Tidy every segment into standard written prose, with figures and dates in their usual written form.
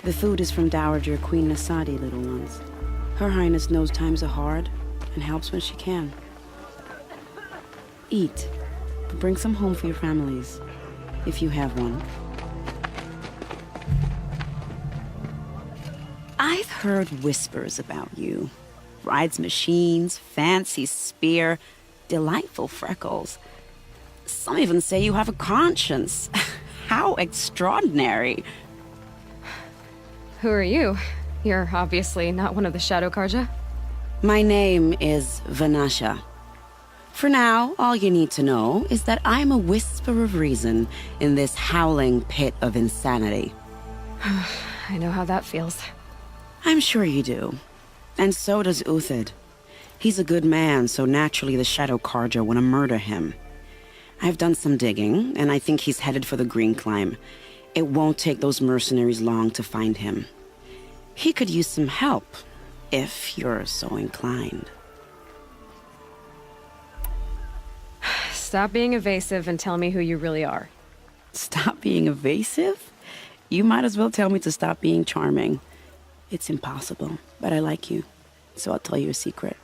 The food is from Dowager Queen Nasadi, little ones. Her Highness knows times are hard and helps when she can. Eat, but bring some home for your families, if you have one. I've heard whispers about you. Rides machines, fancy spear, delightful freckles. Some even say you have a conscience. How extraordinary. Who are you? You're obviously not one of the Shadow Karja. My name is Vanasha. For now, all you need to know is that I'm a whisper of reason in this howling pit of insanity. I know how that feels. I'm sure you do. And so does Uthid. He's a good man, so naturally the Shadow Karja want to murder him. I've done some digging, and I think he's headed for the Green Climb. It won't take those mercenaries long to find him. He could use some help, if you're so inclined. Stop being evasive and tell me who you really are. Stop being evasive? You might as well tell me to stop being charming. It's impossible, but I like you, so I'll tell you a secret.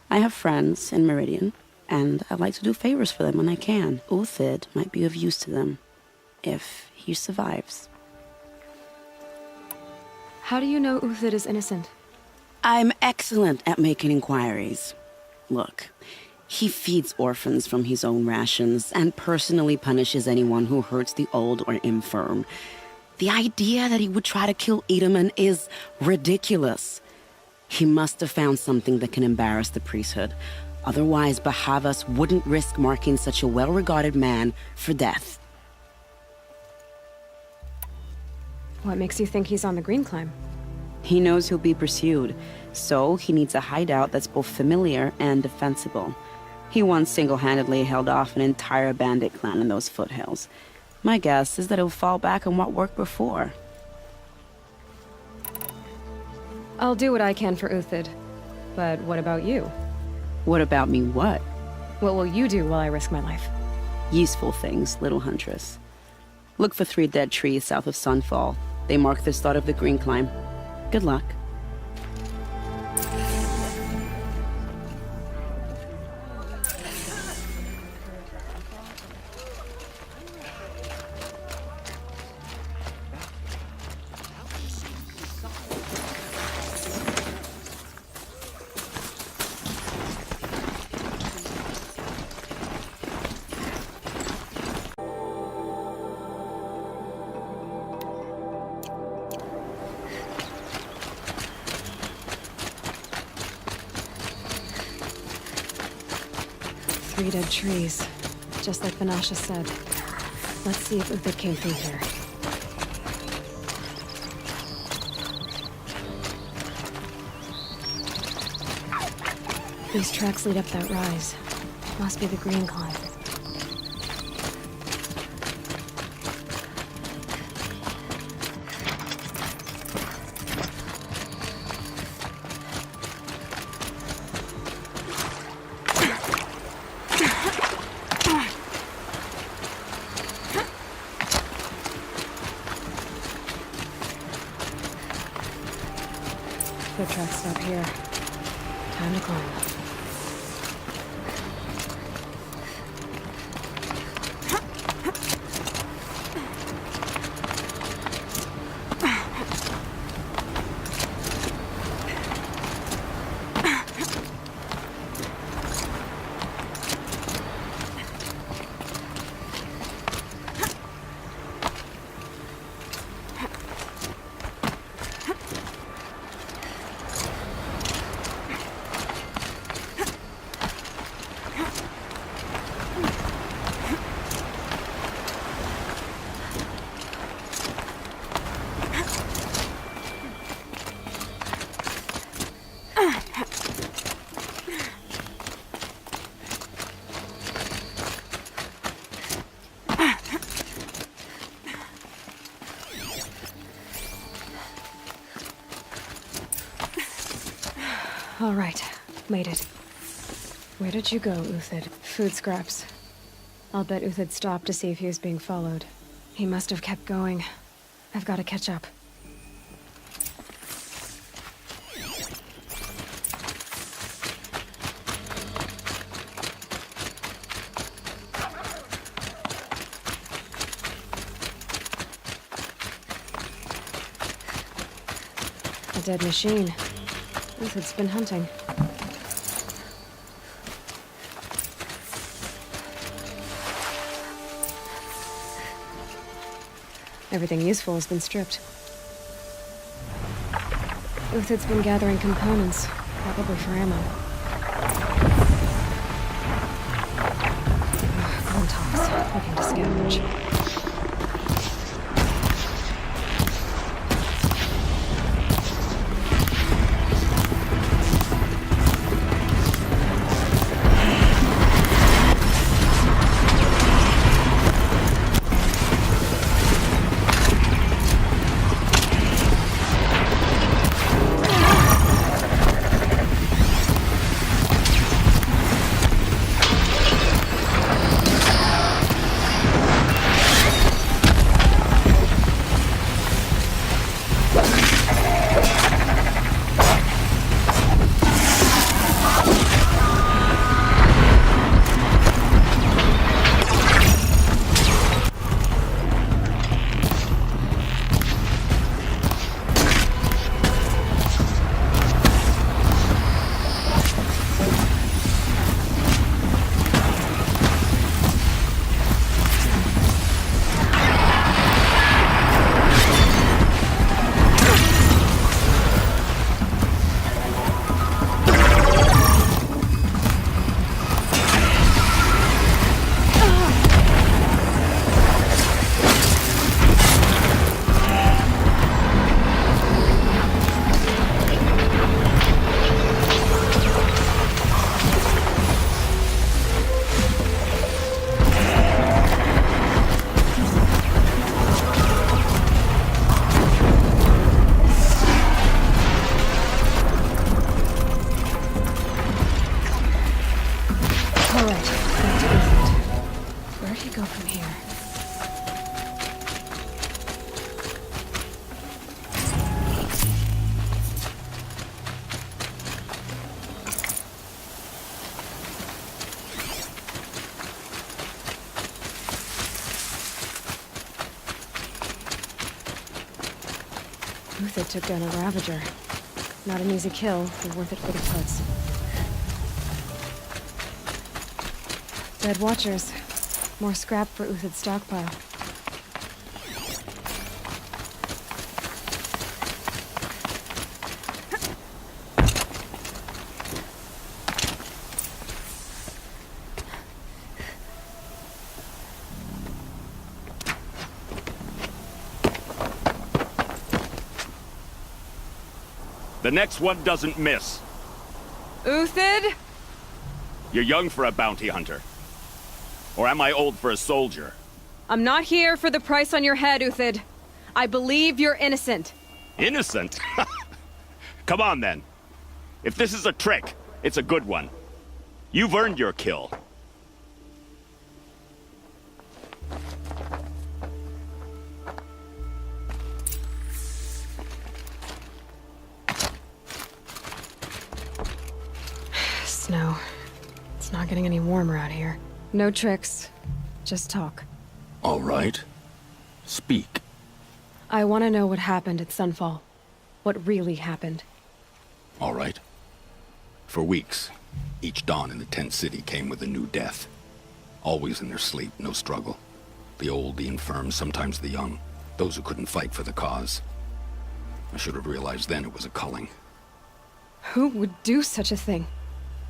I have friends in Meridian, and I like to do favors for them when I can. Uthid might be of use to them, if he survives. How do you know Uthid is innocent? I'm excellent at making inquiries. Look, he feeds orphans from his own rations and personally punishes anyone who hurts the old or infirm. The idea that he would try to kill Edaman is ridiculous. He must have found something that can embarrass the priesthood. Otherwise, Bahavas wouldn't risk marking such a well-regarded man for death. What makes you think he's on the Green Climb? He knows he'll be pursued, so he needs a hideout that's both familiar and defensible. He once single-handedly held off an entire bandit clan in those foothills. My guess is that he'll fall back on what worked before. I'll do what I can for Uthid. But what about you? What about me what? What will you do while I risk my life? Useful things, little huntress. Look for 3 dead trees south of Sunfall. They mark the start of the Green Climb. Good luck. Three dead trees, just like Vanasha said. Let's see if Uthid came through here. These tracks lead up that rise. Must be the Green Climb. Foot tracks stop here. Time to climb. All right, made it. Where did you go, Uthid? Food scraps. I'll bet Uthid stopped to see if he was being followed. He must have kept going. I've got to catch up. A dead machine. Uthid's been hunting. Everything useful has been stripped. Uthid's been gathering components, probably for ammo. Gun tops, looking to scavenge. Uthid took down a Ravager. Not an easy kill, but worth it for the puts. Dead Watchers. More scrap for Uthid's stockpile. The next one doesn't miss. Uthid? You're young for a bounty hunter. Or am I old for a soldier? I'm not here for the price on your head, Uthid. I believe you're innocent. Innocent? Come on, then. If this is a trick, it's a good one. You've earned your kill. Snow. It's not getting any warmer out here. No tricks. Just talk. All right. Speak. I want to know what happened at Sunfall. What really happened. All right. For weeks, each dawn in the tent city came with a new death. Always in their sleep, no struggle. The old, the infirm, sometimes the young. Those who couldn't fight for the cause. I should have realized then it was a culling. Who would do such a thing?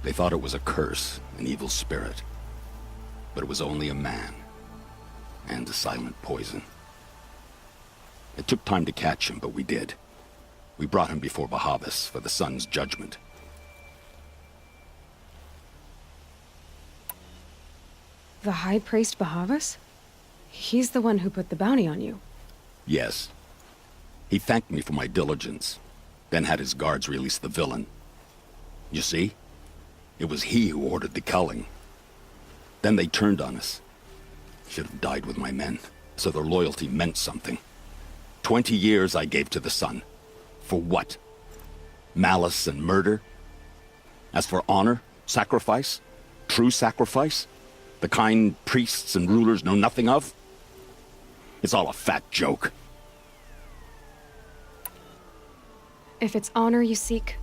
They thought it was a curse, an evil spirit. But it was only a man. And a silent poison. It took time to catch him, but we did. We brought him before Bahavas for the sun's judgment. The High Priest Bahavas? He's the one who put the bounty on you. Yes. He thanked me for my diligence, then had his guards release the villain. You see? It was he who ordered the culling. Then they turned on us. Should have died with my men, so their loyalty meant something. 20 years I gave to the sun. For what? Malice and murder? As for honor, sacrifice, true sacrifice, the kind priests and rulers know nothing of? It's all a fat joke. If it's honor you seek,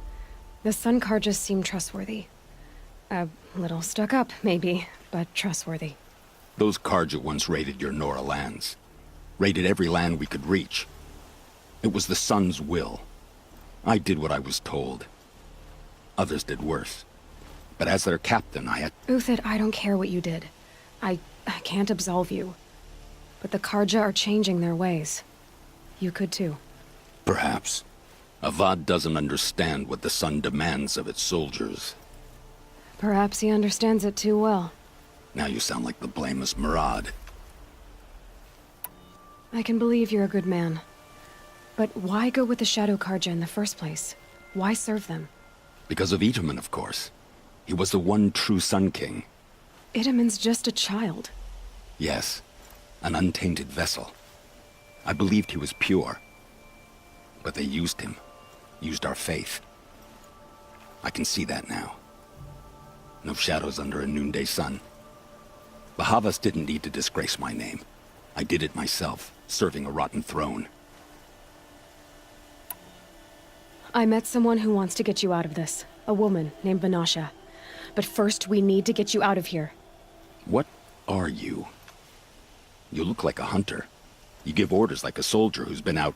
the Sun Karjas seem trustworthy. A little stuck up, maybe, but trustworthy. Those Karja once raided your Nora lands. Raided every land we could reach. It was the Sun's will. I did what I was told. Others did worse. But as their captain, I had... Uthid, I don't care what you did. I can't absolve you. But the Karja are changing their ways. You could too. Perhaps. Avad doesn't understand what the Sun demands of its soldiers. Perhaps he understands it too well. Now you sound like the blameless Murad. I can believe you're a good man. But why go with the Shadow Karja in the first place? Why serve them? Because of Itaman, of course. He was the one true Sun King. Itaman's just a child. Yes, an untainted vessel. I believed he was pure. But they used him. Used our faith. I can see that now. No shadows under a noonday sun. Bahavas didn't need to disgrace my name. I did it myself, serving a rotten throne. I met someone who wants to get you out of this. A woman named Vanasha. But first, we need to get you out of here. What are you? You look like a hunter. You give orders like a soldier who's been out...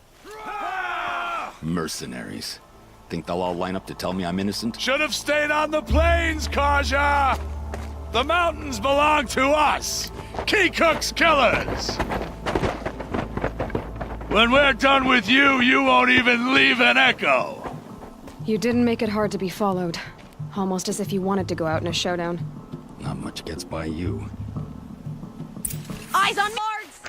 Mercenaries. Think they'll all line up to tell me I'm innocent? Should have stayed on the plains, Karja! The mountains belong to us! Keekook's killers! When we're done with you, you won't even leave an echo! You didn't make it hard to be followed. Almost as if you wanted to go out in a showdown. Not much gets by you. Eyes on Mards!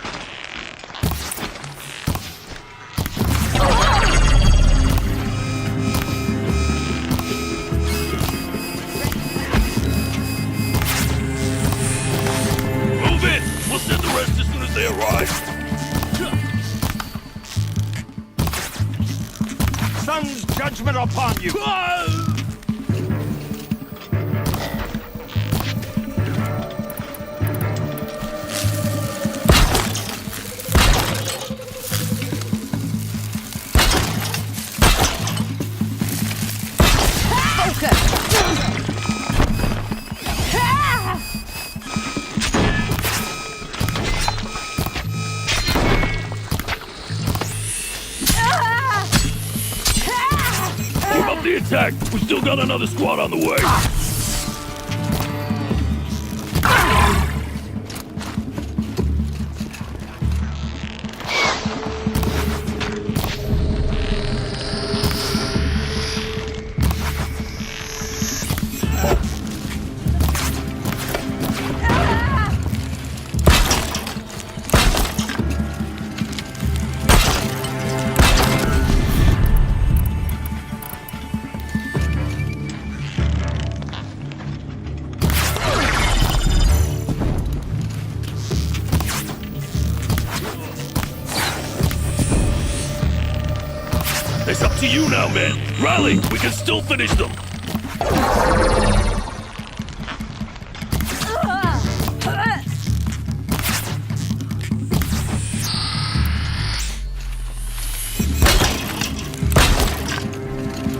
Move in! We'll send the rest as soon as they arrive! Sun's judgment upon you! Keep up the attack! We still got another squad on the way! It's up to you now, men! Rally! We can still finish them!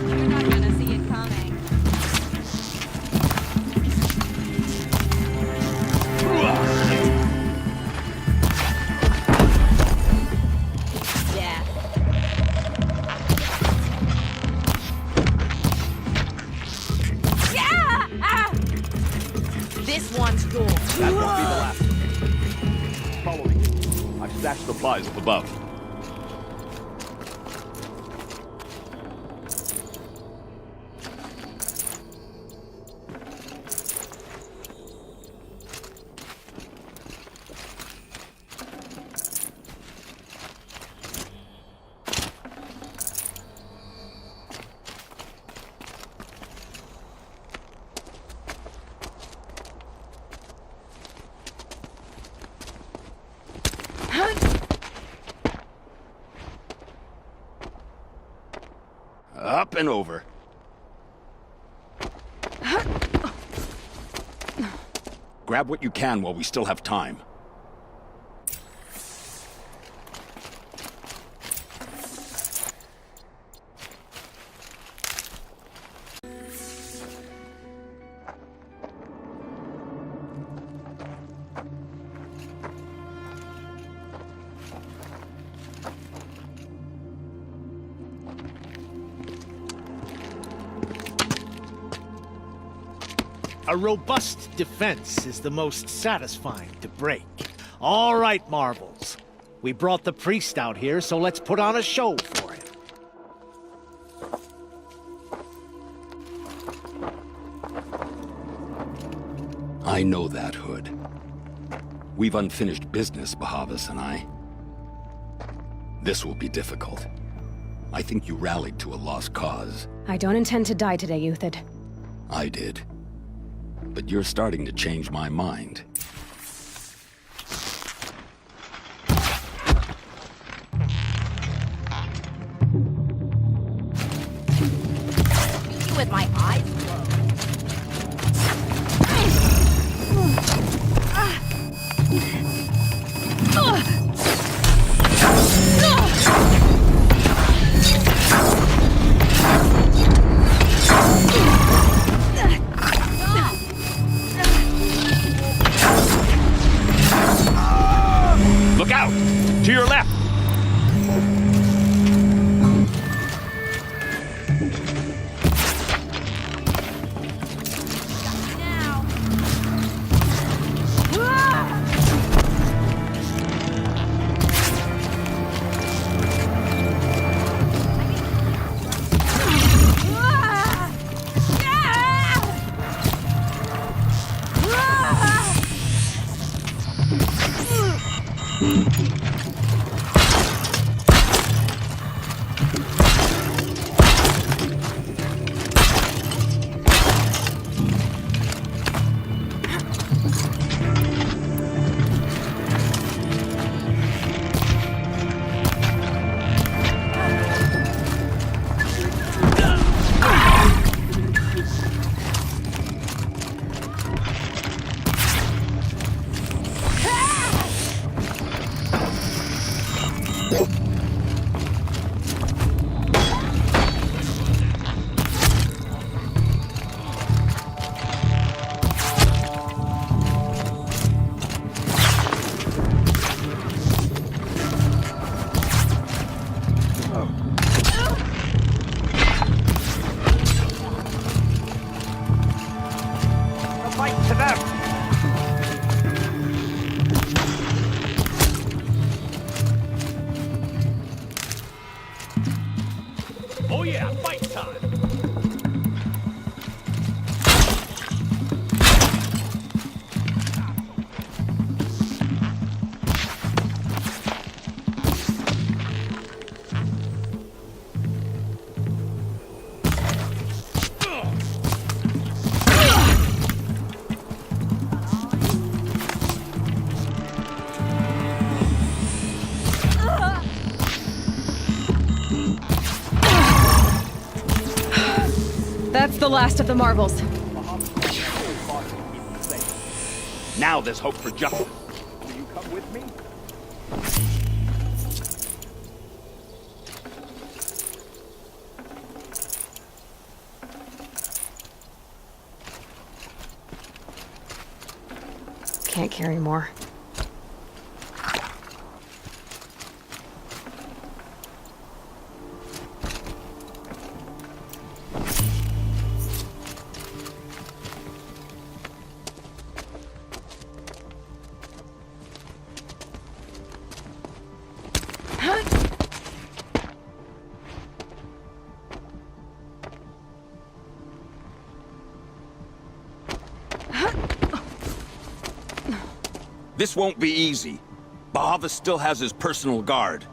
You're not gonna see it coming. Yeah. Yeah! Ah! This one's yours. That won't be the last. Follow me. I've stashed supplies up above. Up and over. Grab what you can while we still have time. A robust defense is the most satisfying to break. All right, Marvels. We brought the priest out here, so let's put on a show for him. I know that, Hood. We've unfinished business, Bahavas and I. This will be difficult. I think you rallied to a lost cause. I don't intend to die today, Uthid. I did. But you're starting to change my mind. With my eyes closed. Look out! To your left! Now. Fight to them! Oh yeah, fight time! That's the last of the marbles. Now there's hope for justice. Will you come with me? Can't carry more. This won't be easy. Bahavas still has his personal guard.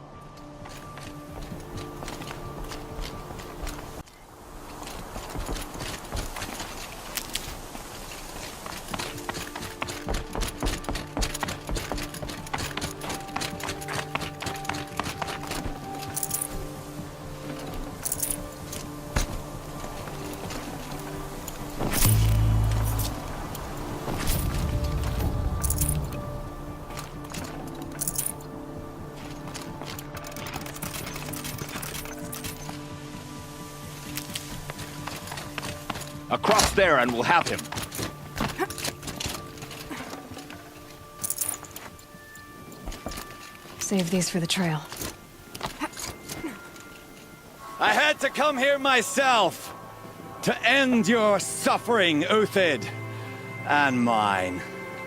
Across there and we'll have him. Save these for the trail. I had to come here myself to end your suffering, Uthid. And mine.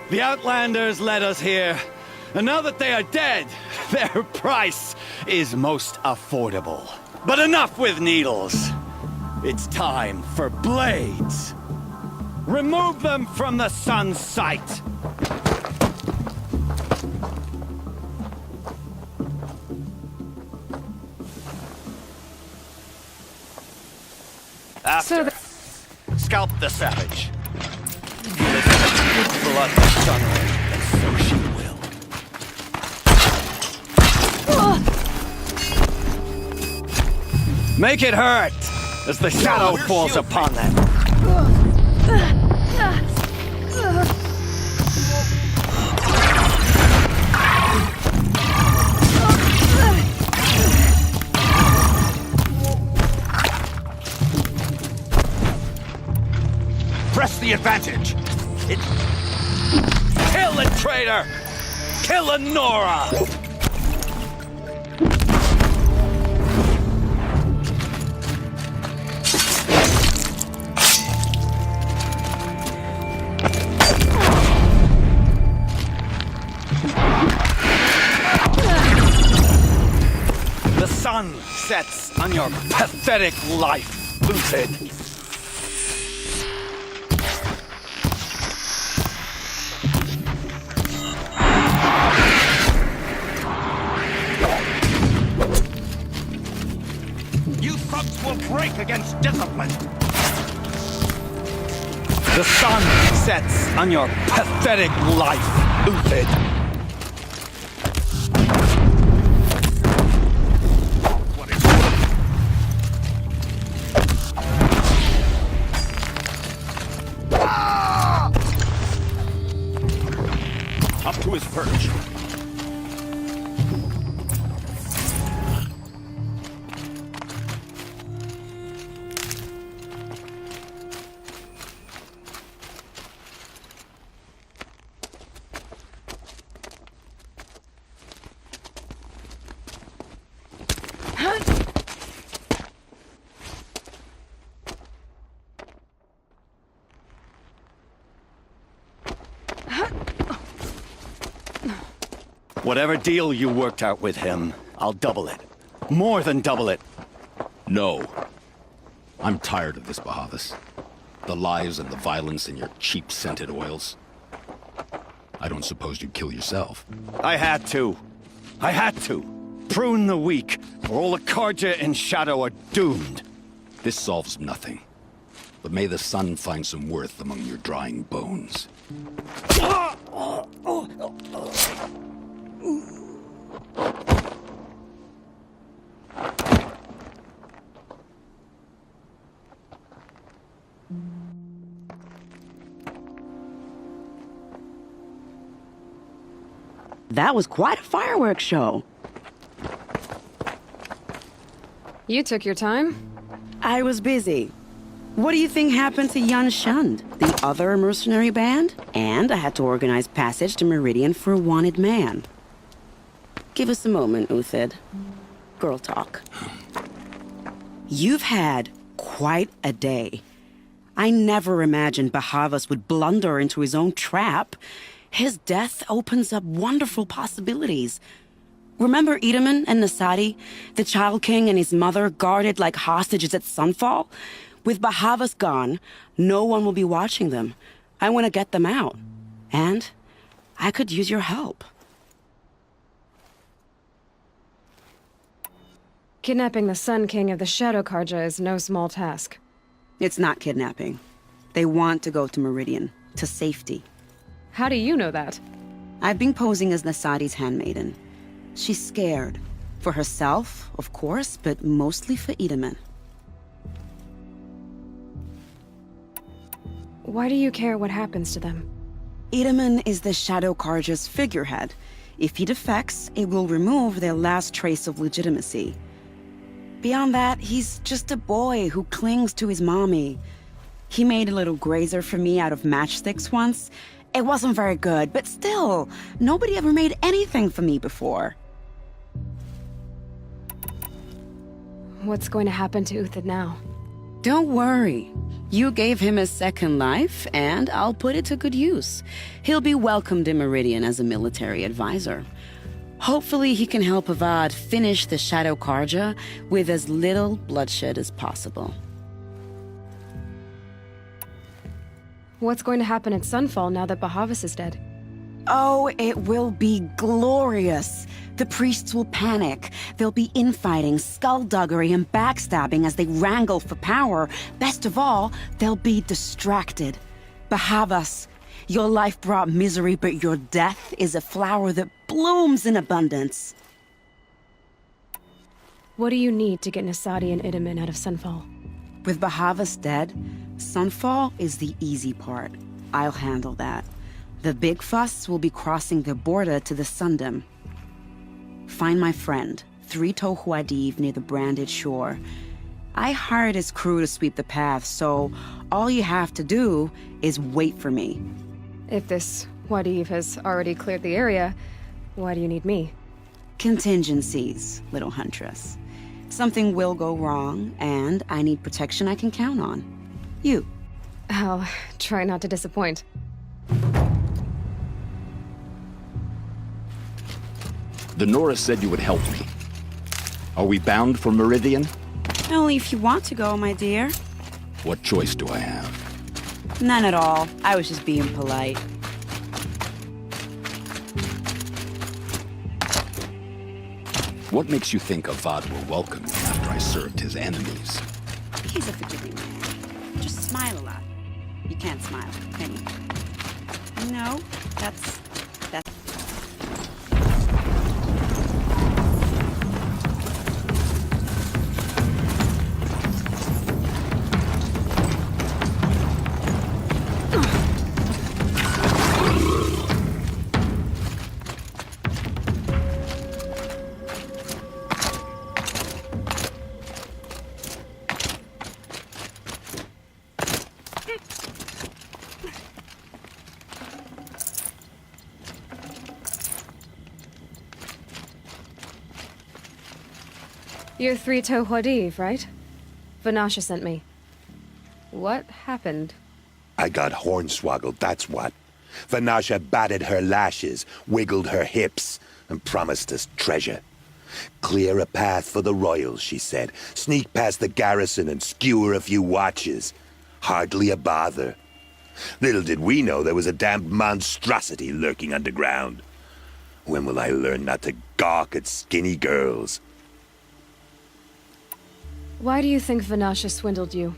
The Outlanders led us here, and now that they are dead, their price is most affordable. But enough with needles. It's time for blades. Remove them from the sun's sight. After, scalp the savage. Blood the sun, and so she will. Make it hurt as the shadow falls upon them. Press the advantage. Kill the traitor! Kill Nora! The sun sets on your pathetic life, Lucid. Will break against discipline. The sun sets on your pathetic life, Uthid. Up to his perch. Whatever deal you worked out with him, I'll double it. More than double it. No. I'm tired of this, Bahavas. The lies and the violence and your cheap-scented oils. I don't suppose you'd kill yourself. I had to. I had to. Prune the weak, or all the Karja in Shadow are doomed. This solves nothing. But may the sun find some worth among your drying bones. That was quite a fireworks show. You took your time? I was busy. What do you think happened to Yan Shund, the other mercenary band? And I had to organize passage to Meridian for a wanted man. Give us a moment, Uthid. Girl talk. You've had quite a day. I never imagined Bahavas would blunder into his own trap. His death opens up wonderful possibilities. Remember Edaman and Nasadi, the Child King and his mother guarded like hostages at sunfall? With Bahavas gone, no one will be watching them. I want to get them out. And I could use your help. Kidnapping the Sun King of the Shadow Karja is no small task. It's not kidnapping. They want to go to Meridian, to safety. How do you know that? I've been posing as Nasadi's handmaiden. She's scared. For herself, of course, but mostly for Edaman. Why do you care what happens to them? Edaman is the Shadow Karja's figurehead. If he defects, it will remove their last trace of legitimacy. Beyond that, he's just a boy who clings to his mommy. He made a little grazer for me out of matchsticks once. It wasn't very good, but still, nobody ever made anything for me before. What's going to happen to Uthid now? Don't worry. You gave him a second life, and I'll put it to good use. He'll be welcomed in Meridian as a military advisor. Hopefully he can help Avad finish the Shadow Karja with as little bloodshed as possible. What's going to happen at Sunfall now that Bahavas is dead? Oh, it will be glorious. The priests will panic. There'll be infighting, skullduggery, and backstabbing as they wrangle for power. Best of all, they'll be distracted. Bahavas, your life brought misery, but your death is a flower that blooms in abundance. What do you need to get Nasadi and Idaman out of Sunfall? With Bahavas dead, Sunfall is the easy part. I'll handle that. The big fuss will be crossing the border to the Sundom. Find my friend, 3 Tohuadiv near the branded shore. I hired his crew to sweep the path, so all you have to do is wait for me. If this Wadiv has already cleared the area, why do you need me? Contingencies, little huntress. Something will go wrong, and I need protection I can count on. You. I'll try not to disappoint. The Nora said you would help me. Are we bound for Meridian? Only if you want to go, my dear. What choice do I have? None at all. I was just being polite. What makes you think Avad will welcome me after I served his enemies? He's a forgiving man. Just smile a lot. You can't smile, can you? No, that's... You're 3 Tohuadiv, right? Vanasha sent me. What happened? I got hornswoggled, that's what. Vanasha batted her lashes, wiggled her hips, and promised us treasure. Clear a path for the royals, she said. Sneak past the garrison and skewer a few watches. Hardly a bother. Little did we know there was a damned monstrosity lurking underground. When will I learn not to gawk at skinny girls? Why do you think Vanasha swindled you?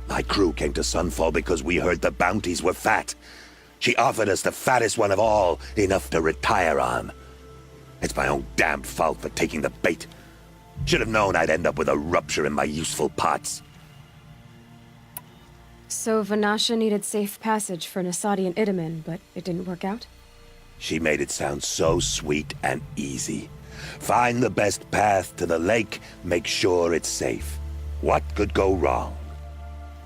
My crew came to Sunfall because we heard the bounties were fat. She offered us the fattest one of all, enough to retire on. It's my own damned fault for taking the bait. Should have known I'd end up with a rupture in my useful parts. So Vanasha needed safe passage for Nasadi and Idaman, but it didn't work out? She made it sound so sweet and easy. Find the best path to the lake, make sure it's safe. What could go wrong?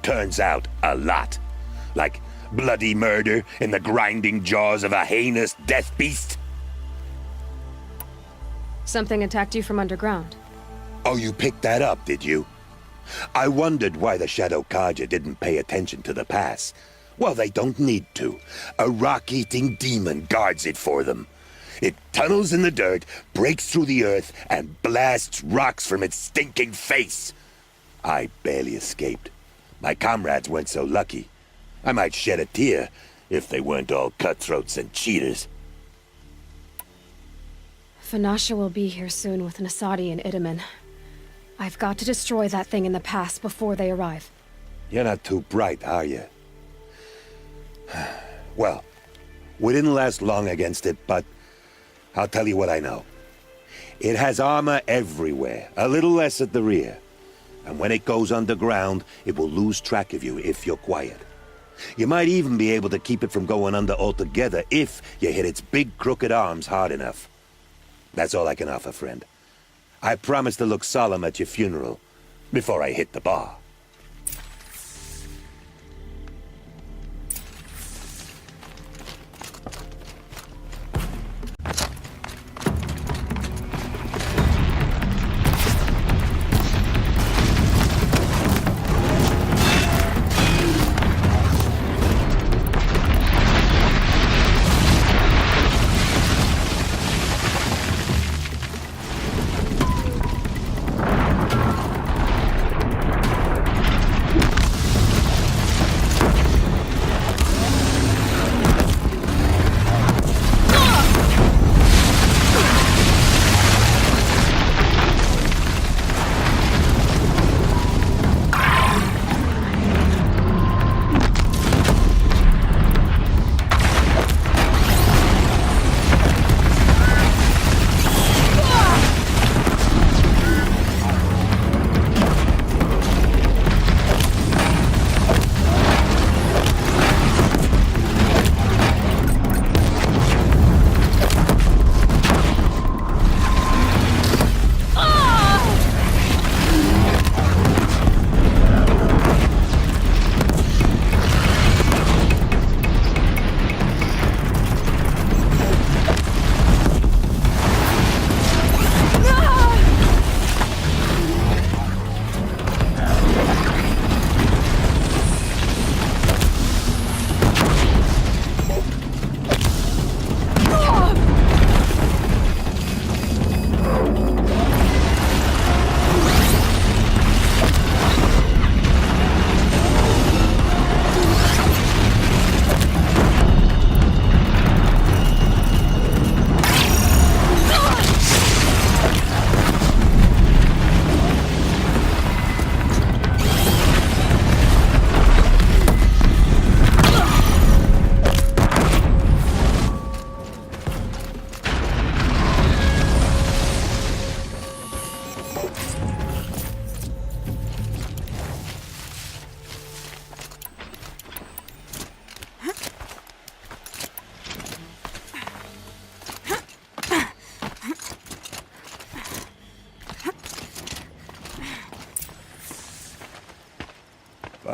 Turns out, a lot. Like bloody murder in the grinding jaws of a heinous death beast. Something attacked you from underground. Oh, you picked that up, did you? I wondered why the Shadow Karja didn't pay attention to the pass. Well, they don't need to. A rock-eating demon guards it for them. It tunnels in the dirt, breaks through the earth, and blasts rocks from its stinking face. I barely escaped. My comrades weren't so lucky. I might shed a tear if they weren't all cutthroats and cheaters. Vanasha will be here soon with Nasadi and Idaman. I've got to destroy that thing in the pass before they arrive. You're not too bright, are you? Well, we didn't last long against it, but I'll tell you what I know. It has armor everywhere, a little less at the rear. And when it goes underground, it will lose track of you if you're quiet. You might even be able to keep it from going under altogether if you hit its big crooked arms hard enough. That's all I can offer, friend. I promise to look solemn at your funeral before I hit the bar.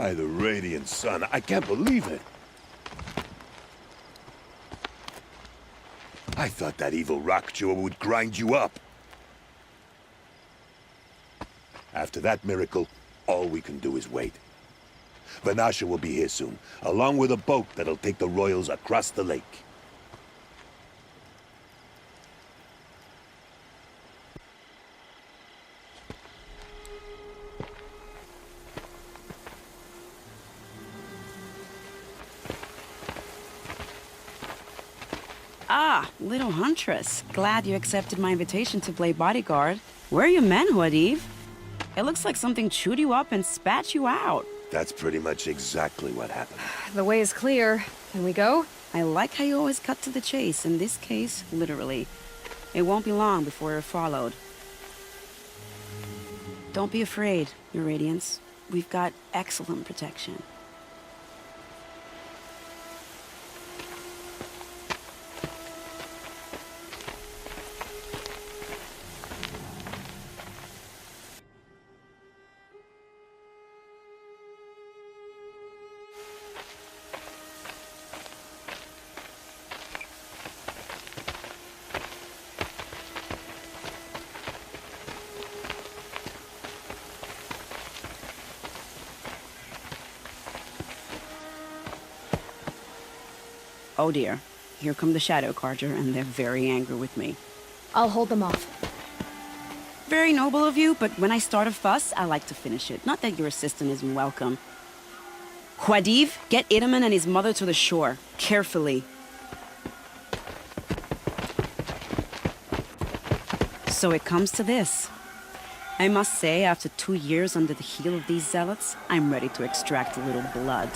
By the radiant sun, I can't believe it. I thought that evil rock chewer would grind you up. After that miracle, all we can do is wait. Vanasha will be here soon, along with a boat that'll take the royals across the lake. Ah, little huntress. Glad you accepted my invitation to play bodyguard. Where are your men, Huadiv? It looks like something chewed you up and spat you out. That's pretty much exactly what happened. The way is clear. Can we go? I like how you always cut to the chase. In this case, literally. It won't be long before you're followed. Don't be afraid, Your Radiance. We've got excellent protection. Oh dear, here come the Shadow Carter, and they're very angry with me. I'll hold them off. Very noble of you, but when I start a fuss, I like to finish it. Not that your assistant isn't welcome. Huadiv, get Idaman and his mother to the shore. Carefully. So it comes to this. I must say, after 2 years under the heel of these zealots, I'm ready to extract a little blood.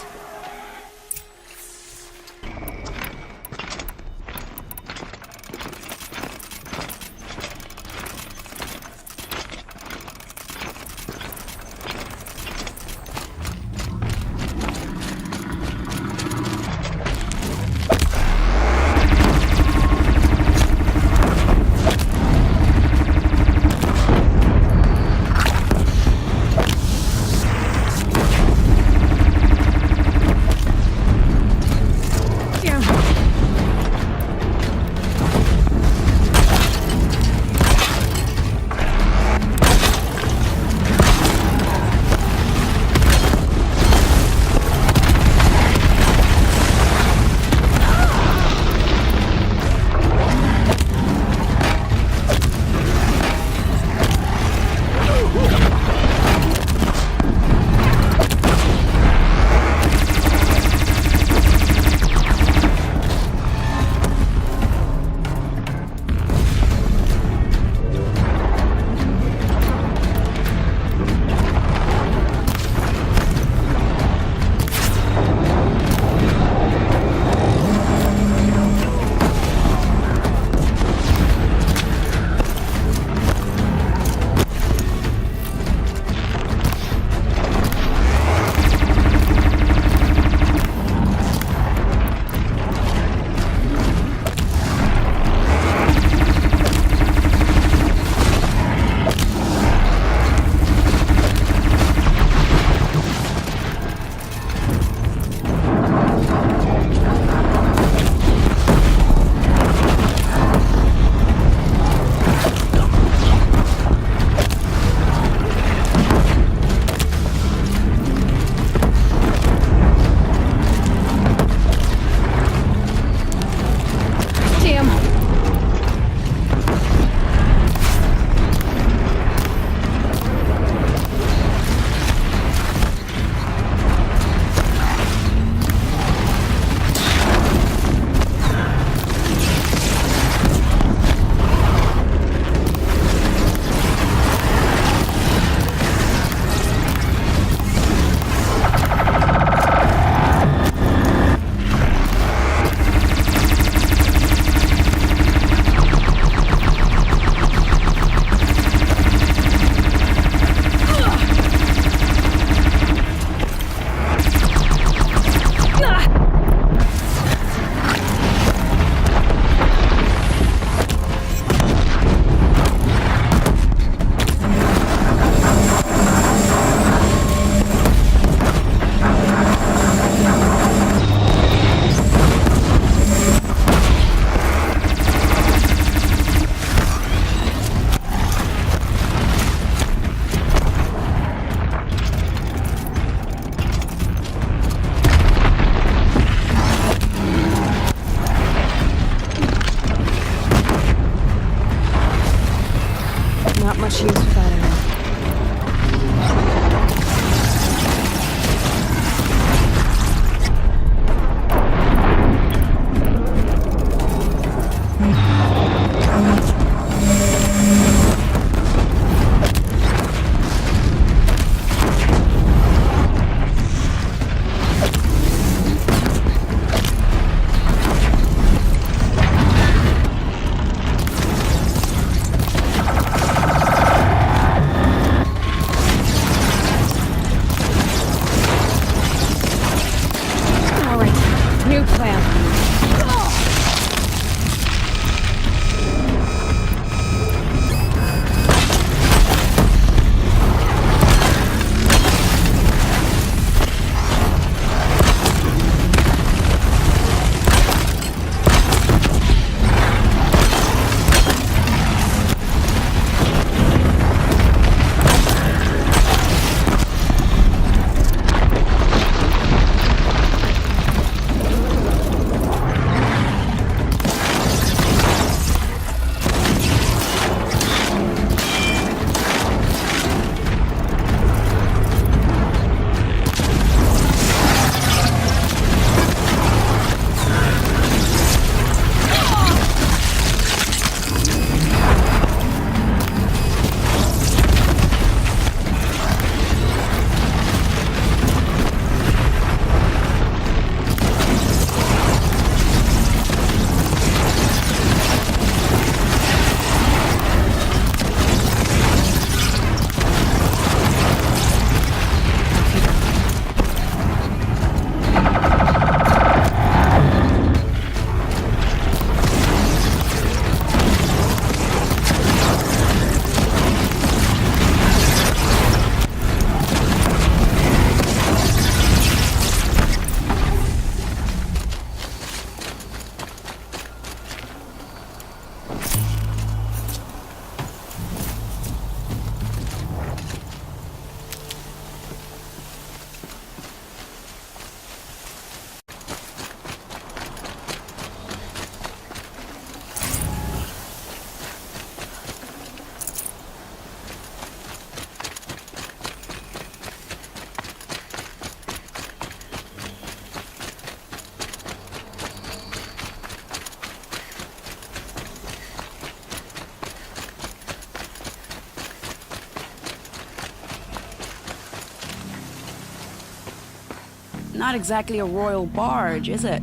Not exactly a royal barge, is it?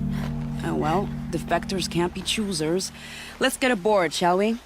Oh well, defectors can't be choosers. Let's get aboard, shall we?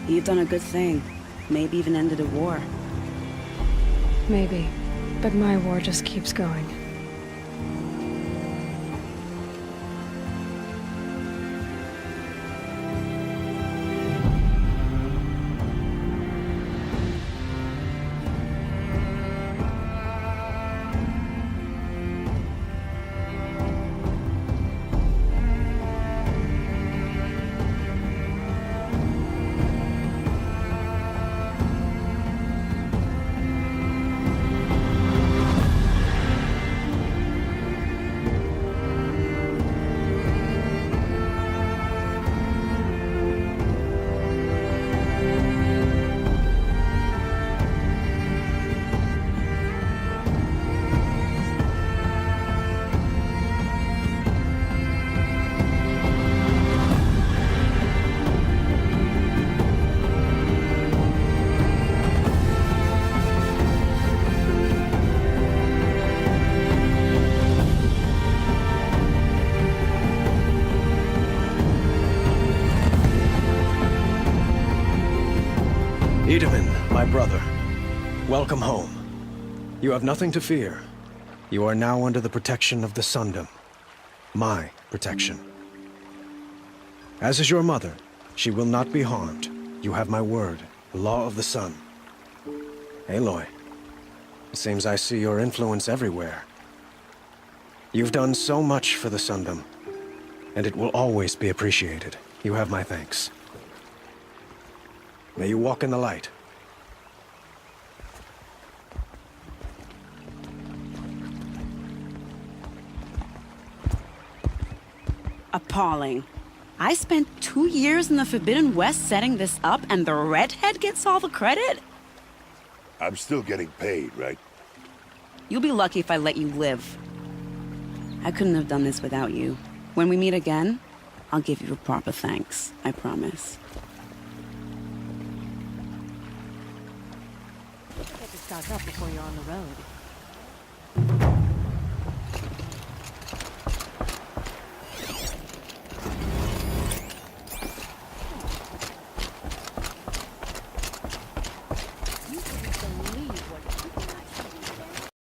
You've done a good thing. Maybe even ended a war. Maybe. But my war just keeps going. Edaman, my brother, welcome home. You have nothing to fear. You are now under the protection of the Sundom. My protection. As is your mother, she will not be harmed. You have my word, the law of the sun. Aloy, it seems I see your influence everywhere. You've done so much for the Sundom, and it will always be appreciated. You have my thanks. May you walk in the light. Appalling. I spent 2 years in the Forbidden West setting this up, and the redhead gets all the credit? I'm still getting paid, right? You'll be lucky if I let you live. I couldn't have done this without you. When we meet again, I'll give you a proper thanks, I promise. Get to stock up before you're on the road.